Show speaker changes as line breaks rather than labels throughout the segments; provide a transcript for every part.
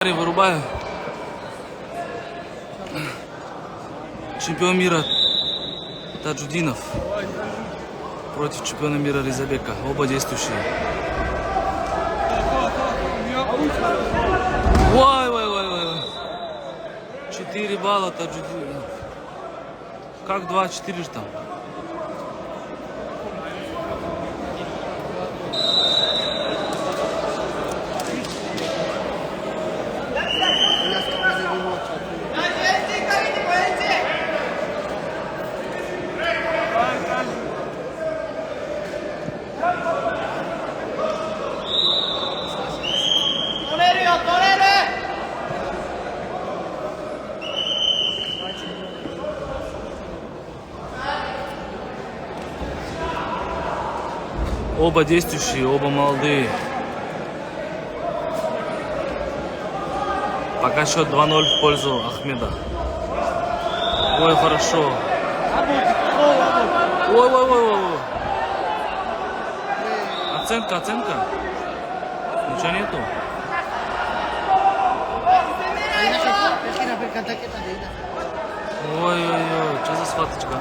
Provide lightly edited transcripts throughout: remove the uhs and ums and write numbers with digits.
Вырубаю. Чемпион мира Таджудинов против чемпиона мира Ризабека. Оба действующие. Ой. 4 балла Таджудинов. Как 2-4 же там? Оба действующие, оба молодые. Пока счет 2-0 в пользу Ахмеда. Ой, хорошо. Ой. Оценка. Ничего нету. Ой, что за схваточка?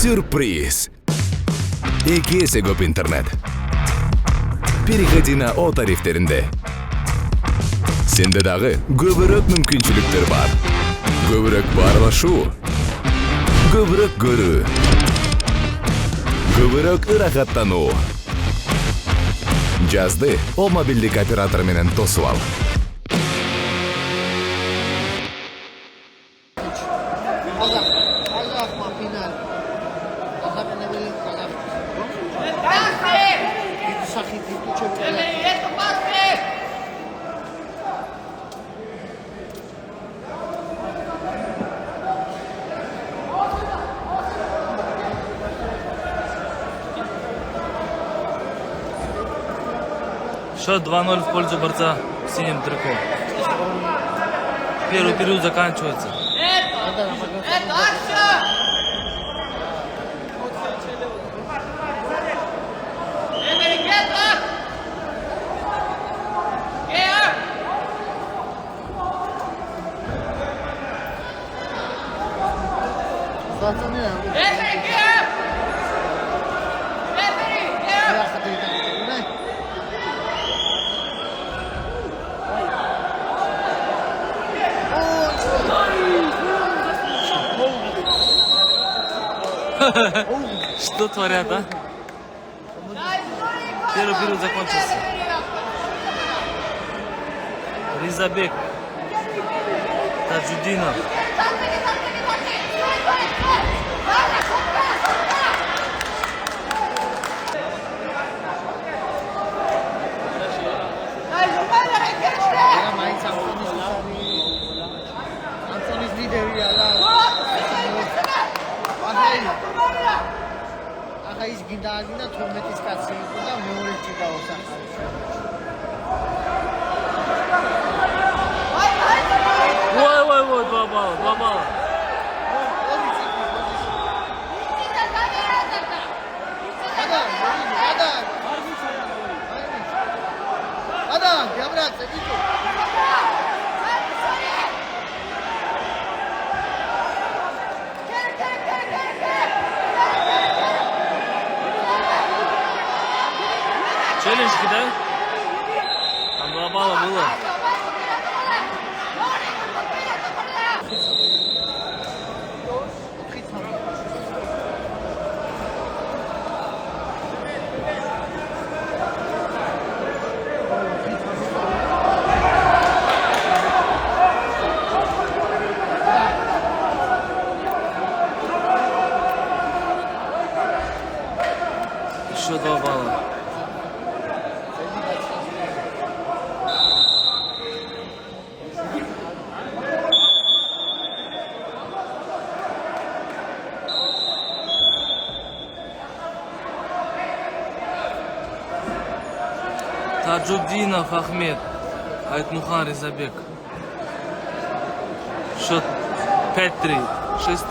Сюрприз! Экесе көп интернет. Переходи на О тарифтеринде. Сенде дагы көбүрөөк мүмкүнчүлүктөр бар. Көбүрөөк баарлашуу, көбүрөөк көрүү, көбүрөөк ырахаттануу. Жазды О мобилдик оператор менен тосуп ал.
Счет 2-0 в пользу борца в синем трико. Первый период заканчивается. Что творят, а? Первый период закончился. Ризабек Таджудинов.
ის გინდა 12 კაცი იყო და მეორე ჩიკაოსა.
Ой, два балла.
Адам, габраться, иди.
Челленджки, да? Там 2 балла было. Еще 2 балла. Таджудинов Ахмед. Айтмухан Ризабек. Счет 5-3, 6-3.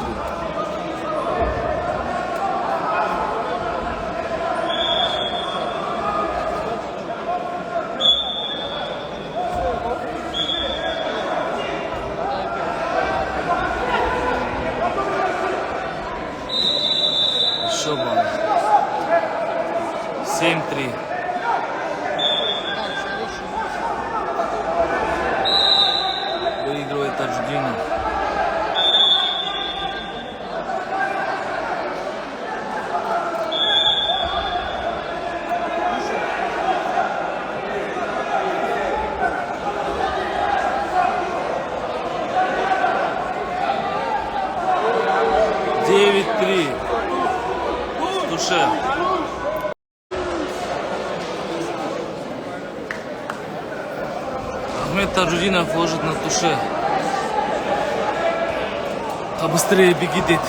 Еще балл. 7-3.
Дальше решим.
Выигрывает Таджудинов. Девять-3. В душе. Ахмед Таджудинов ложит на туше. Побыстрее беги, дед.